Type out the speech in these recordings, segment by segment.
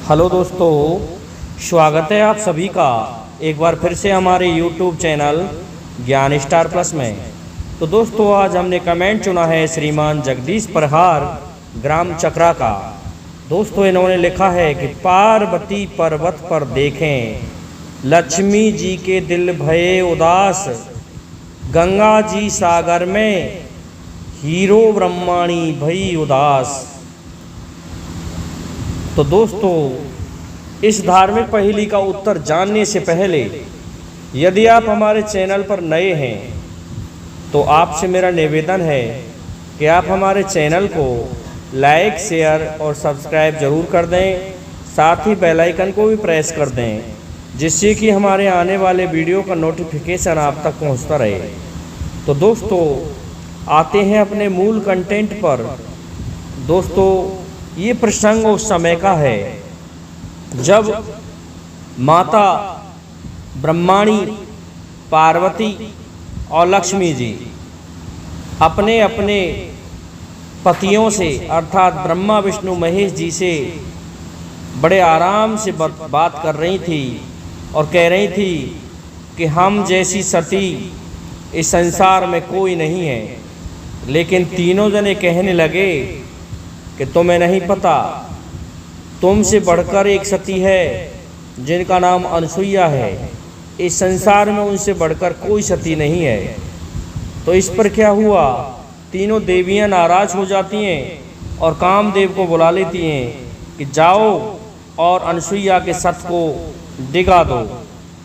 Hello दोस्तों, स्वागत है आप सभी का एक बार फिर से हमारे YouTube चैनल ज्ञान स्टार प्लस में। तो दोस्तों, आज हमने कमेंट चुना है श्रीमान जगदीश प्रहार ग्राम चक्रा का। दोस्तों, इन्होंने लिखा है कि पार्वती पर्वत पर देखें लक्ष्मी जी के दिल भये उदास, गंगा जी सागर में हीरो ब्रह्माणी भई उदास। तो दोस्तों, इस धार्मिक पहेली का उत्तर जानने से पहले यदि आप हमारे चैनल पर नए हैं तो आपसे मेरा निवेदन है कि आप हमारे चैनल को लाइक, शेयर और सब्सक्राइब ज़रूर कर दें। साथ ही बेल आइकन को भी प्रेस कर दें, जिससे कि हमारे आने वाले वीडियो का नोटिफिकेशन आप तक पहुंचता रहे। तो दोस्तों, आते हैं अपने मूल कंटेंट पर। दोस्तों, ये प्रसंग उस समय का है जब माता ब्रह्माणी, पार्वती और लक्ष्मी जी अपने अपने पतियों से अर्थात ब्रह्मा, विष्णु, महेश जी से बड़े आराम से बात कर रही थी और कह रही थी कि हम जैसी सती इस संसार में कोई नहीं है। लेकिन तीनों जने कहने लगे कि तुम्हें नहीं पता, तुमसे बढ़कर एक सती है जिनका नाम अनसुईया है। इस संसार में उनसे बढ़कर कोई सती नहीं है। तो इस पर क्या हुआ, तीनों देवियां नाराज हो जाती हैं और कामदेव को बुला लेती हैं कि जाओ और अनसुईया के सत को डिगा दो।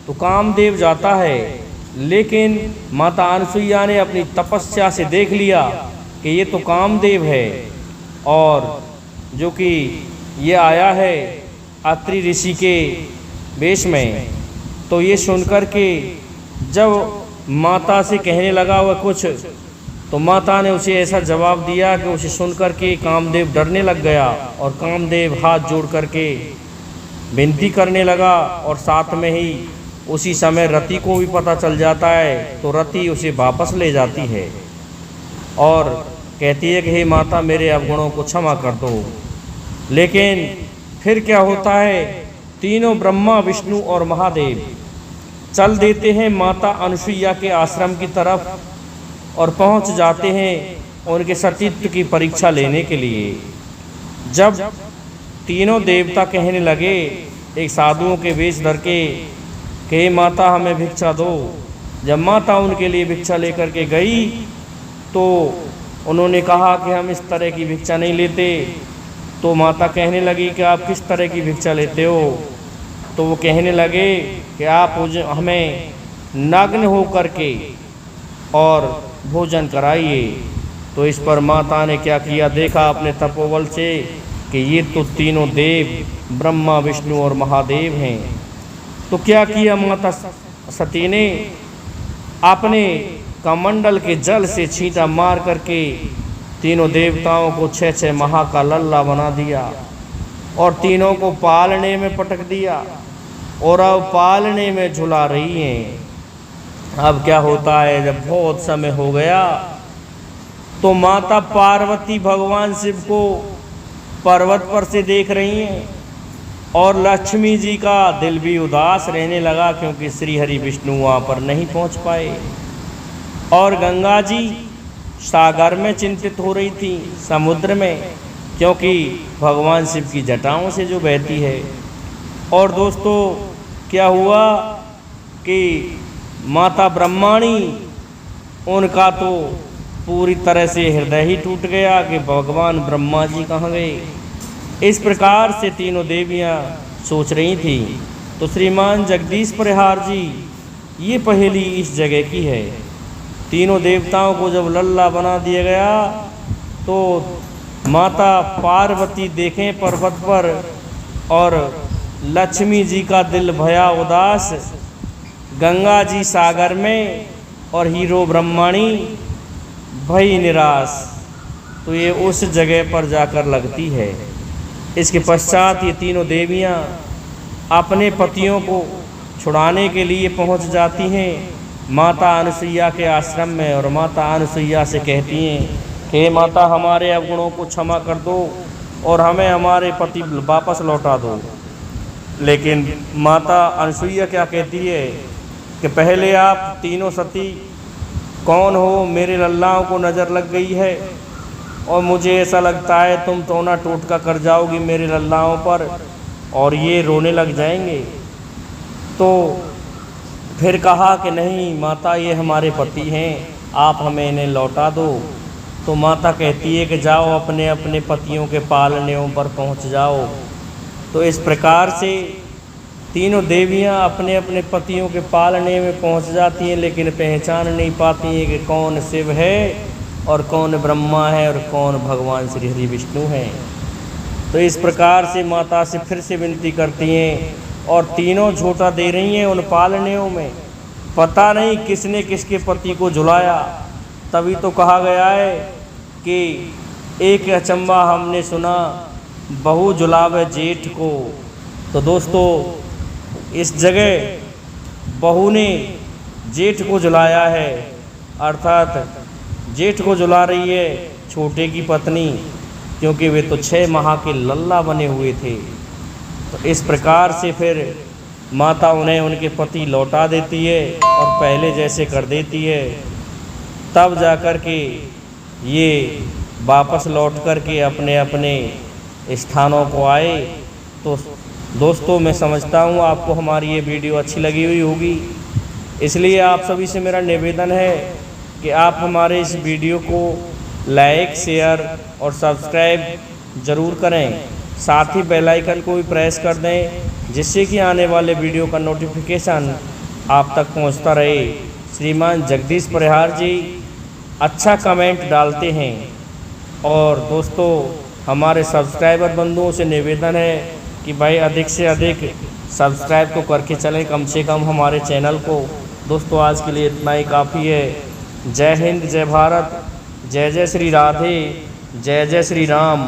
तो कामदेव जाता है, लेकिन माता अनसुईया ने अपनी तपस्या से देख लिया कि ये तो कामदेव है और जो कि ये आया है अत्रि ऋषि के वेश में। तो ये सुनकर के जब माता से कहने लगा वह कुछ, तो माता ने उसे ऐसा जवाब दिया कि उसे सुनकर के कामदेव डरने लग गया और कामदेव हाथ जोड़ करके विनती करने लगा। और साथ में ही उसी समय रति को भी पता चल जाता है, तो रति उसे वापस ले जाती है और कहती है कि हे माता, मेरे अवगुणों को क्षमा कर दो। लेकिन फिर क्या होता है, तीनों ब्रह्मा, विष्णु और महादेव चल देते हैं माता अनसुईया के आश्रम की तरफ और पहुंच जाते हैं उनके सतीत्व की परीक्षा लेने के लिए। जब तीनों देवता कहने लगे एक साधुओं के वेश धर के कि माता हमें भिक्षा दो, जब माता उनके लिए भिक्षा लेकर के गई तो उन्होंने कहा कि हम इस तरह की भिक्षा नहीं लेते। तो माता कहने लगी कि आप किस तरह की भिक्षा लेते हो। तो वो कहने लगे कि आप हमें नग्न हो करके और भोजन कराइए। तो इस पर माता ने क्या किया, देखा अपने तपोबल से कि ये तो तीनों देव ब्रह्मा, विष्णु और महादेव हैं। तो क्या किया माता सती ने, अपने कमंडल के जल से छींटा मार करके तीनों देवताओं को 6 माह का लल्ला बना दिया और तीनों को पालने में पटक दिया और अब पालने में झुला रही हैं। अब क्या होता है, जब बहुत समय हो गया तो माता पार्वती भगवान शिव को पर्वत पर से देख रही हैं और लक्ष्मी जी का दिल भी उदास रहने लगा, क्योंकि श्री हरि विष्णु वहाँ पर नहीं पहुँच पाए। और गंगा जी सागर में चिंतित हो रही थी, समुद्र में, क्योंकि भगवान शिव की जटाओं से जो बहती है। और दोस्तों, क्या हुआ कि माता ब्रह्माणी, उनका तो पूरी तरह से हृदय ही टूट गया कि भगवान ब्रह्मा जी कहाँ गए। इस प्रकार से तीनों देवियाँ सोच रही थी। तो श्रीमान जगदीश प्रहार जी, ये पहेली इस जगह की है। तीनों देवताओं को जब लल्ला बना दिया गया तो माता पार्वती देखें पर्वत पर और लक्ष्मी जी का दिल भया उदास, गंगा जी सागर में और हीरो ब्रह्माणी भई निराश। तो ये उस जगह पर जाकर लगती है। इसके पश्चात ये तीनों देवियाँ अपने पतियों को छुड़ाने के लिए पहुँच जाती हैं माता अनसुईया के आश्रम में और माता अनसुईया से कहती हैं कि हे माता, हमारे अवगुणों को क्षमा कर दो और हमें हमारे पति वापस लौटा दो। लेकिन माता अनसुईया क्या कहती है कि पहले आप तीनों सती कौन हो, मेरे लल्लाओं को नज़र लग गई है और मुझे ऐसा लगता है तुम टोना टोटका कर जाओगी मेरे लल्लाओं पर और ये रोने लग जाएंगे। तो फिर कहा कि नहीं माता, ये हमारे पति हैं, आप हमें इन्हें लौटा दो। तो माता कहती है कि जाओ अपने अपने पतियों के पालनेों पर पहुंच जाओ। तो इस प्रकार से तीनों देवियां अपने अपने पतियों के पालने में पहुंच जाती हैं, लेकिन पहचान नहीं पाती हैं कि कौन शिव है और कौन ब्रह्मा है और कौन भगवान श्री हरि विष्णु हैं। तो इस प्रकार से माता से फिर से विनती करती हैं और तीनों झूठा दे रही हैं उन पालनेों में। पता नहीं किसने किसके पति को झुलाया। तभी तो कहा गया है कि एक अचंबा हमने सुना, बहू झुलावे जेठ को। तो दोस्तों, इस जगह बहू ने जेठ को झुलाया है, अर्थात जेठ को झुला रही है छोटे की पत्नी, क्योंकि वे तो 6 माह के लल्ला बने हुए थे। तो इस प्रकार से फिर माता उन्हें उनके पति लौटा देती है और पहले जैसे कर देती है। तब जाकर के ये वापस लौट कर के अपने अपने स्थानों को आए। तो दोस्तों, मैं समझता हूँ आपको हमारी ये वीडियो अच्छी लगी हुई होगी, इसलिए आप सभी से मेरा निवेदन है कि आप हमारे इस वीडियो को लाइक, शेयर और सब्सक्राइब ज़रूर करें। साथ ही बेल आइकन को भी प्रेस कर दें, जिससे कि आने वाले वीडियो का नोटिफिकेशन आप तक पहुंचता रहे। श्रीमान जगदीश परिहार जी अच्छा कमेंट डालते हैं। और दोस्तों, हमारे सब्सक्राइबर बंधुओं से निवेदन है कि भाई अधिक से अधिक सब्सक्राइब तो करके चलें कम से कम हमारे चैनल को। दोस्तों, आज के लिए इतना ही काफ़ी है। जय हिंद, जय भारत, जय जय श्री राधे, जय जय श्री राम।